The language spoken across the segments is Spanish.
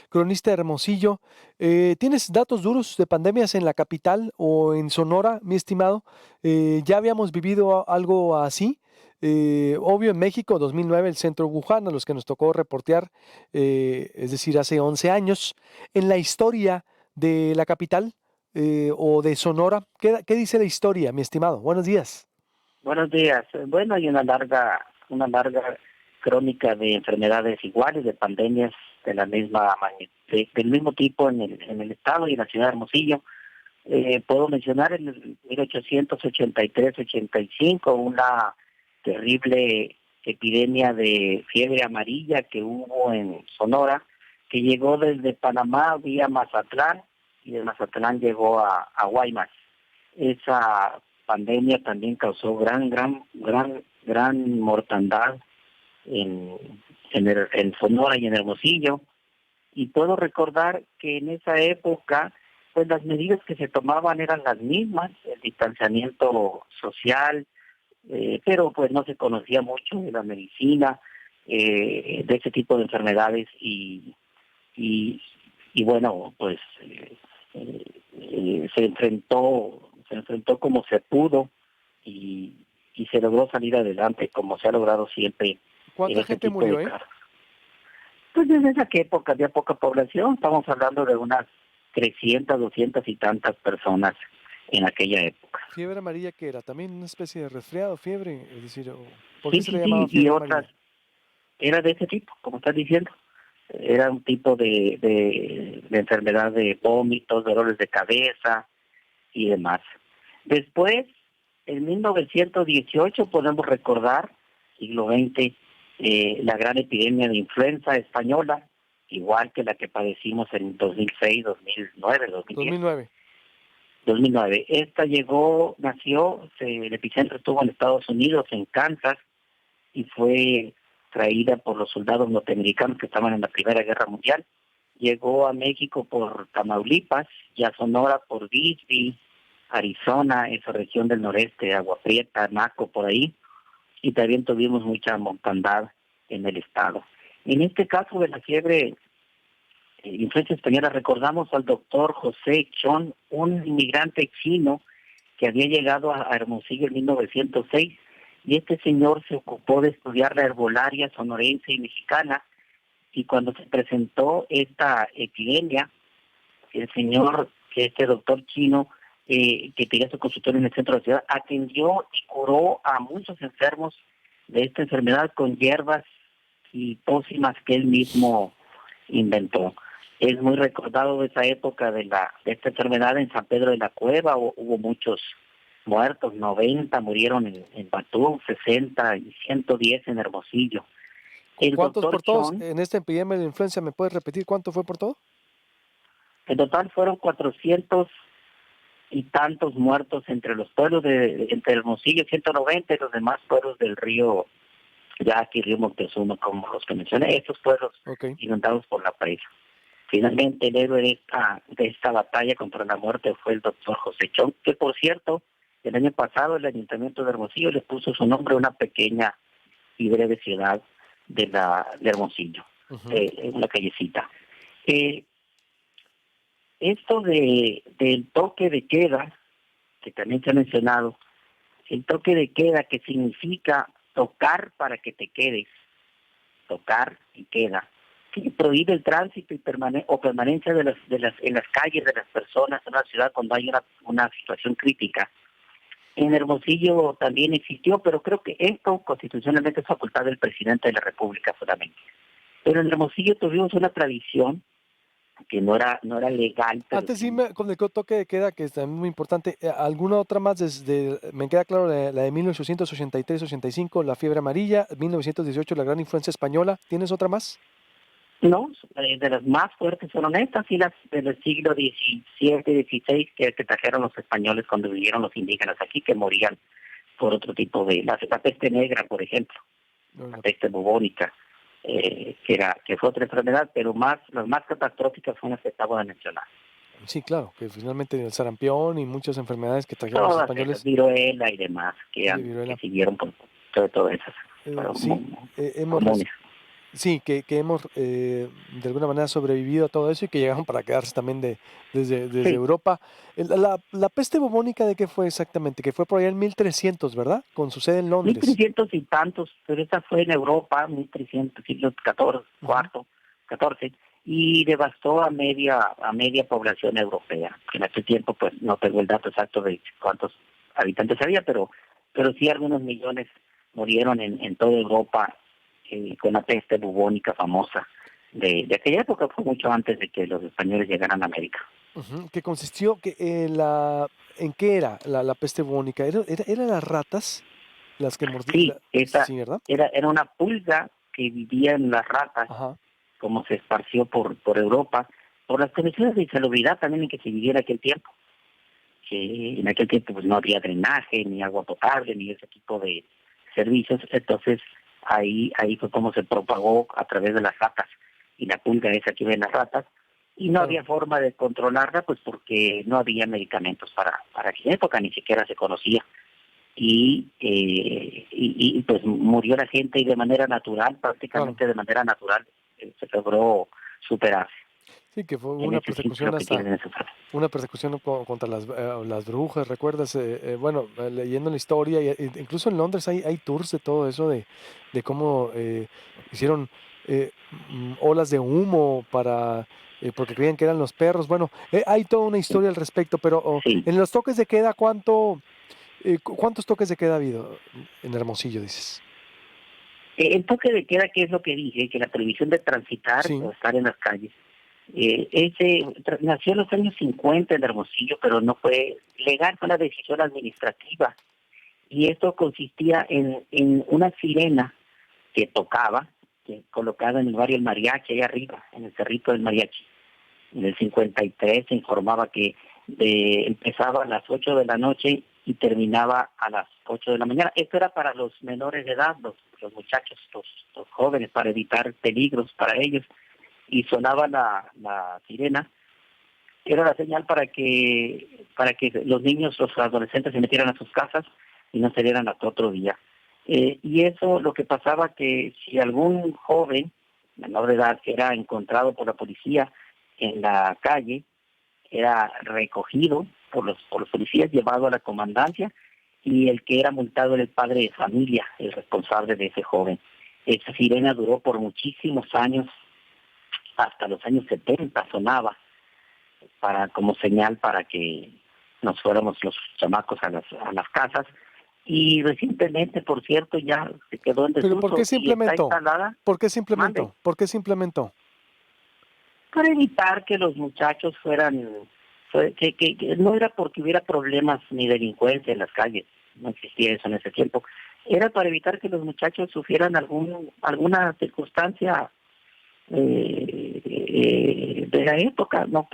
cronista de Hermosillo. ¿Tienes datos duros de pandemias en la capital o en Sonora, mi estimado? Ya habíamos vivido algo así. Obvio, en México, 2009, el centro Wuhan, a los que nos tocó reportear, es decir, hace 11 años. En la historia de la capital o de Sonora, ¿qué dice la historia, mi estimado? Buenos días. Buenos días. Bueno, hay una larga crónica de enfermedades iguales, de pandemias de la misma del mismo tipo en el estado y en la ciudad de Hermosillo. Puedo mencionar en el 1883-85 una terrible epidemia de fiebre amarilla que hubo en Sonora, que llegó desde Panamá vía Mazatlán y de Mazatlán llegó a Guaymas. Esa pandemia también causó gran mortandad en, en Sonora y en Hermosillo. Y puedo recordar que en esa época, pues las medidas que se tomaban eran las mismas, el distanciamiento social, pero pues no se conocía mucho de la medicina, de ese tipo de enfermedades y, y bueno, pues se enfrentó como se pudo y se logró salir adelante como se ha logrado siempre en ¿Cuánta este gente tipo de murió, casos. Pues desde esa época había poca población, estamos hablando de unas 300, 200 y tantas personas en aquella época. ¿Fiebre amarilla qué era? ¿También una especie de resfriado, fiebre? Es decir, ¿por qué Sí, se le sí, llamaba sí, y fiebre otras, amarilla? era de ese tipo, como estás diciendo. Era un tipo de enfermedad de vómitos, dolores de cabeza y demás. Después, en 1918 podemos recordar, siglo XX, la gran epidemia de influenza española, igual que la que padecimos en 2006, 2009, 2010. 2009. 2009. Esta el epicentro estuvo en Estados Unidos, en Kansas, y fue traída por los soldados norteamericanos que estaban en la Primera Guerra Mundial. Llegó a México por Tamaulipas y a Sonora por Bixby, Arizona, esa región del noreste, Agua Prieta, Naco, por ahí, y también tuvimos mucha mortandad en el estado. En este caso de la fiebre influenza española, recordamos al doctor José Chon, un inmigrante chino que había llegado a Hermosillo en 1906, y este señor se ocupó de estudiar la herbolaria sonorense y mexicana, y cuando se presentó esta epidemia, este doctor chino, que tenía su consultorio en el centro de la ciudad, atendió y curó a muchos enfermos de esta enfermedad con hierbas y pócimas que él mismo inventó. Es muy recordado de esa época de esta enfermedad en San Pedro de la Cueva. Hubo muchos muertos, 90 murieron en Batú, 60 y 110 en Hermosillo. El ¿Cuántos doctor por todos? Chon, En esta epidemia de influencia, ¿me puedes repetir cuánto fue por todo? en total fueron 400 y tantos muertos entre los pueblos entre Hermosillo, 190, y los demás pueblos del río Yaqui, río Moctezuma, como los que mencioné, estos pueblos Ok. inundados por la presa. Finalmente, el héroe de esta batalla contra la muerte fue el doctor José Chong, que por cierto, el año pasado el Ayuntamiento de Hermosillo le puso su nombre a una pequeña y breve ciudad de Hermosillo, Ujú. una callecita. Eh, Esto del toque de queda, que también se ha mencionado, el toque de queda que significa tocar para que te quedes, tocar y queda, que prohíbe el tránsito y permanencia en las calles de las personas en una ciudad cuando hay una situación crítica. En Hermosillo también existió, pero creo que esto constitucionalmente es facultad del presidente de la República solamente. Pero en Hermosillo tuvimos una tradición que no era legal, pero Antes sí. dime con el toque de queda, que es también muy importante. ¿Alguna otra más me queda claro la de 1883-85, la fiebre amarilla, 1918, la gran influencia española? ¿Tienes otra más? No, de las más fuertes fueron estas y las del siglo XVII, XVI, que trajeron los españoles cuando vinieron los indígenas aquí, que morían por otro tipo la peste negra, por ejemplo, No, la peste bubónica, que fue otra enfermedad, pero las más catastróficas son las que acabo de mencionar. sí, claro, que finalmente el sarampión y muchas enfermedades que trajeron los Todas esas, españoles viruela y demás, y de que viruela. siguieron por todas esas, fueron Sí, hemos, comunes. sí, que hemos de alguna manera sobrevivido a todo eso y que llegaron para quedarse también desde Sí, Europa. La peste bubónica, ¿de qué fue exactamente? Que fue por allá en 1300, ¿verdad? Con su sede en mil Londres. trescientos y tantos, pero esta fue en Europa, 1300, siglo XIV, Ujú, cuarto, 14, y devastó a media población europea. En aquel tiempo, pues no tengo el dato exacto de cuántos habitantes había, pero sí algunos millones murieron en toda Europa con la peste bubónica famosa de aquella época, fue mucho antes de que los españoles llegaran a América. ujú, que consistió que ¿en qué era la peste bubónica? ¿Eran las ratas las que mordían? Sí, esa Sí, ¿verdad? era una pulga que vivía en las ratas, Ajá. como se esparció por Europa, por las condiciones de insalubridad también en que se viviera aquel tiempo, que en aquel tiempo pues no había drenaje, ni agua potable, ni ese tipo de servicios, entonces ahí fue como se propagó a través de las ratas, y la pulga esa que ve en las ratas, y no Claro. había forma de controlarla, pues porque no había medicamentos para aquella época, ni siquiera se conocía pues murió la gente y de manera natural, Claro. prácticamente de manera natural, se logró superar. Sí, que fue En una ese persecución sentido que hasta quieren esa frase. una persecución contra las brujas, ¿recuerdas? Bueno, leyendo la historia, incluso en Londres hay tours de todo eso, de cómo hicieron olas de humo porque creían que eran los perros. Bueno, hay toda una Sí, historia al respecto, pero sí. en los toques de queda, ¿cuántos toques de queda ha habido en Hermosillo, dices? El toque de queda, que es lo que dije, que la prohibición de transitar Sí, o estar en las calles, nació en los años 50 en Hermosillo, pero no fue legal, fue una decisión administrativa. Y esto consistía en una sirena que tocaba, colocada en el barrio El Mariachi, ahí arriba, en el cerrito del Mariachi. En el 53 se informaba que empezaba a las 8 de la noche y terminaba a las 8 de la mañana. Esto era para los menores de edad, los muchachos, los jóvenes, para evitar peligros para ellos. Y sonaba la sirena. Era la señal para que los niños, los adolescentes se metieran a sus casas y no salieran hasta otro día. Y eso lo que pasaba que si algún joven menor de edad era encontrado por la policía en la calle, era recogido por los policías, llevado a la comandancia, y el que era multado era el padre de familia, el responsable de ese joven. Esa sirena duró por muchísimos años, hasta los años 70 sonaba, como señal para que nos fuéramos los chamacos a las casas. Y recientemente, por cierto, ya se quedó en pero ¿por qué desuso se y está implementó? instalada. ¿Por qué se Mande. implementó? ¿Por qué se implementó? Para evitar que los muchachos que no era porque hubiera problemas ni delincuencia en las calles, no existía eso en ese tiempo, era para evitar que los muchachos sufrieran alguna circunstancia de la época, no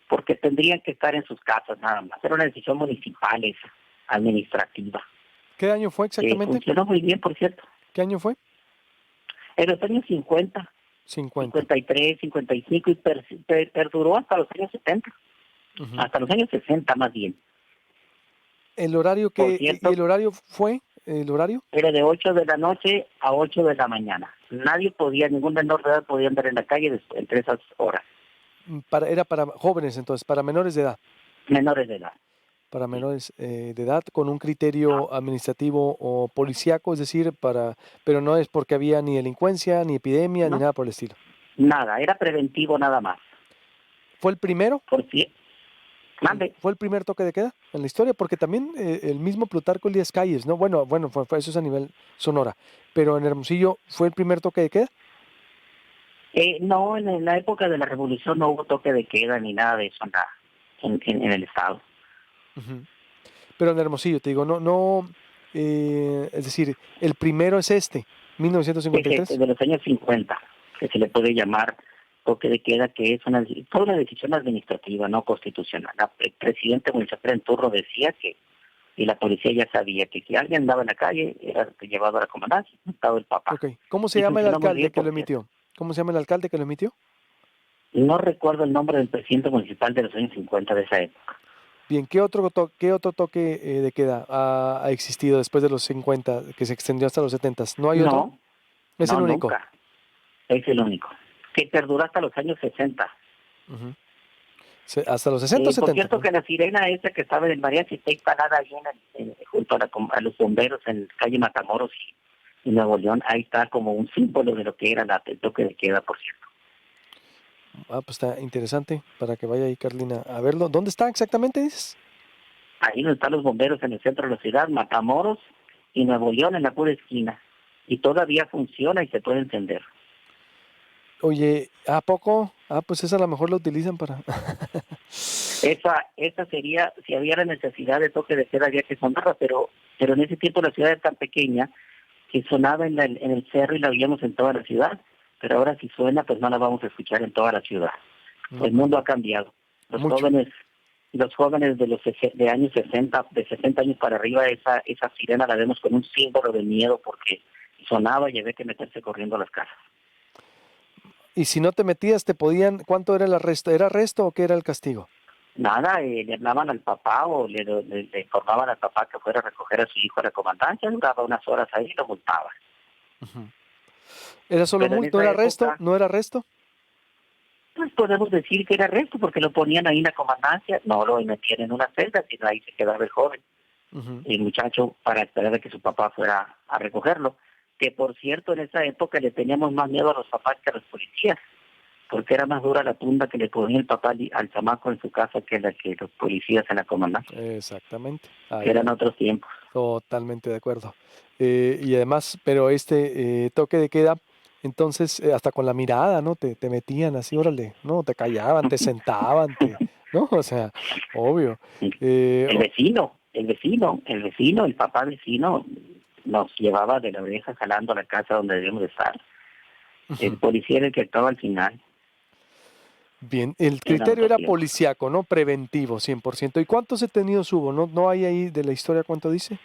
porque tendrían que estar en sus casas nada más. Era una decisión municipal esa, administrativa, ¿Qué año fue que exactamente? funcionó muy bien, por cierto. ¿Qué año fue? En los años 50, 50. 53, 55 perduró hasta los años 70, Ujú. hasta los años 60 más bien. ¿El horario Por y cierto, el horario fue? ¿El horario? era de 8 de la noche a 8 de la mañana. Nadie podía, ningún menor de edad podía andar en la calle entre esas horas, Era para jóvenes entonces, para menores de edad. menores de edad. Para Sí. menores de edad con un criterio administrativo o policíaco, es decir, pero no es porque había ni delincuencia, ni epidemia, ni ¿No? nada por el estilo. Nada, era preventivo nada más. ¿Fue el primero? Por si, mande. ¿Fue el primer toque de queda en la historia? Porque también el mismo Plutarco Elías Calles, ¿no? Bueno, eso es a nivel Sonora, pero en Hermosillo fue el primer toque de queda. No, en la época de la revolución no hubo toque de queda ni nada de eso en el estado. Ujú. Pero en Hermosillo, te digo, no, es decir, el primero es este, Es este, 1953. de los años 50, que se le puede llamar toque de queda, que es toda una decisión administrativa, no constitucional. El presidente Moisés Turro decía que, y la policía ya sabía que si alguien andaba en la calle, era llevado a la comandancia, estado el papá. Ok, ¿cómo se Y llama el funcionó muy alcalde bien, que lo por cierto. emitió? ¿Cómo se llama el alcalde que lo emitió? No recuerdo el nombre del presidente municipal de los años 50 de esa época. Bien, ¿qué otro toque de queda ha existido después de los 50, que se extendió hasta los 70? ¿No hay otro? No, Es el no, único. nunca. Es el único. Que perduró hasta los años 60. Ujú. Hasta los 60 o Por 70. cierto que la sirena esa que estaba en el mariachi está instalada ahí junto a los bomberos en calle Matamoros y Nuevo León. Ahí está como un símbolo de lo que era el toque de queda, por cierto. Ah, pues está interesante para que vaya ahí Carlina a verlo. ¿Dónde está exactamente, dices? Ahí donde están los bomberos en el centro de la ciudad, Matamoros y Nuevo León en la pura esquina. Y todavía funciona y se puede encender. Oye, ¿a poco? Ah, pues esa a lo mejor la utilizan para... Esa sería, si había la necesidad de toque de queda, había que sonarla, pero en ese tiempo la ciudad era tan pequeña que sonaba en el cerro y la oíamos en toda la ciudad, pero ahora si suena, pues no la vamos a escuchar en toda la ciudad. No, El pues mundo no. ha cambiado. Los Mucho. jóvenes de años 60, de 60 años para arriba, esa sirena la vemos con un símbolo de miedo porque sonaba y había que meterse corriendo a las casas. Y si no te metías, te podían... ¿Cuánto era el arresto? ¿Era arresto o qué era el castigo? Nada, le hablaban al papá o le informaban al papá que fuera a recoger a su hijo a la comandancia, duraba unas horas ahí y lo multaba. Ujú. ¿Era solo Pero en multa? ¿No esa era arresto? época, ¿No era arresto? pues podemos decir que era arresto porque lo ponían ahí en la comandancia, no lo metían en una celda, sino ahí se quedaba el joven, Ujú. el muchacho, para esperar a que su papá fuera a recogerlo. Que por cierto, en esa época le teníamos más miedo a los papás que a los policías, porque era más dura la tunda que le ponía el papá al chamaco en su casa que la que los policías en la comandancia, Exactamente. que Ahí, eran otros tiempos. totalmente de acuerdo. Y además, pero toque de queda, entonces, hasta con la mirada, ¿no? Te metían así, órale, ¿no? Te callaban, te sentaban, ¿no? O sea, obvio. Eh, El o- vecino, el papá vecino nos llevaba de la oreja jalando a la casa donde debíamos de estar. El Ujú. policía era el que actuaba al final, Bien, el eran criterio otros era tiempos. policíaco, ¿no? Preventivo, 100%. ¿Y cuántos detenidos hubo? ¿No hay ahí de la historia cuánto dice?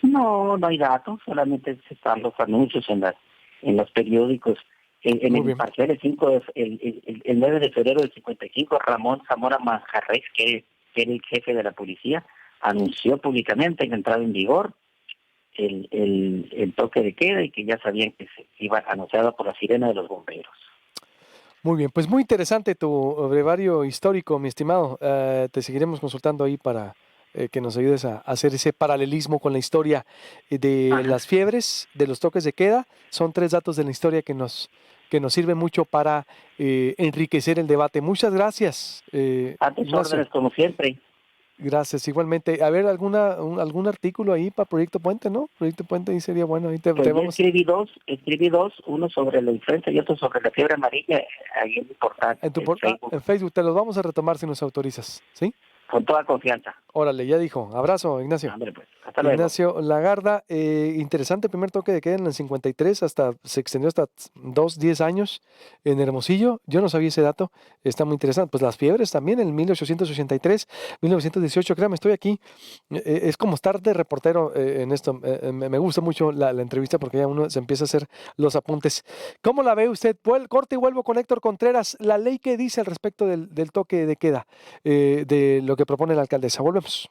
No, no hay datos, solamente están los anuncios en los periódicos. En Muy el bien. parcial el 9 de febrero del 55, Ramón Zamora Manjarres, que era el jefe de la policía, anunció públicamente que entraba en vigor el toque de queda y que ya sabían que se iba anunciado por la sirena de los bomberos. Muy bien, pues muy interesante tu brevario histórico, mi estimado. Te seguiremos consultando ahí para que nos ayudes a hacer ese paralelismo con la historia de Ajá. las fiebres, de los toques de queda. Son tres datos de la historia que nos sirven mucho para enriquecer el debate. Muchas gracias, A tus Ignacio. órdenes, como siempre. Gracias, igualmente. A ver, algún artículo ahí para Proyecto Puente, ¿no? Proyecto Puente ahí sería bueno. Ahí te Pues ya vamos escribí dos, uno sobre la influenza y otro sobre la fiebre amarilla, ahí en mi portal, en en Facebook, en Facebook. Te los vamos a retomar si nos autorizas, ¿sí? con toda confianza. Órale, ya dijo. Abrazo, Ignacio. Hombre, pues, hasta luego. Ignacio Lagarda, interesante el primer toque de queda en el 53, se extendió hasta 10 años en Hermosillo. Yo no sabía ese dato, está muy interesante. Pues las fiebres también en 1883, 1918, créame, estoy aquí. Es como estar de reportero en esto. Me gusta mucho la entrevista porque ya uno se empieza a hacer los apuntes. ¿Cómo la ve usted? Corte y vuelvo con Héctor Contreras. La ley que dice al respecto del toque de queda, de lo que propone la alcaldesa. Volvemos.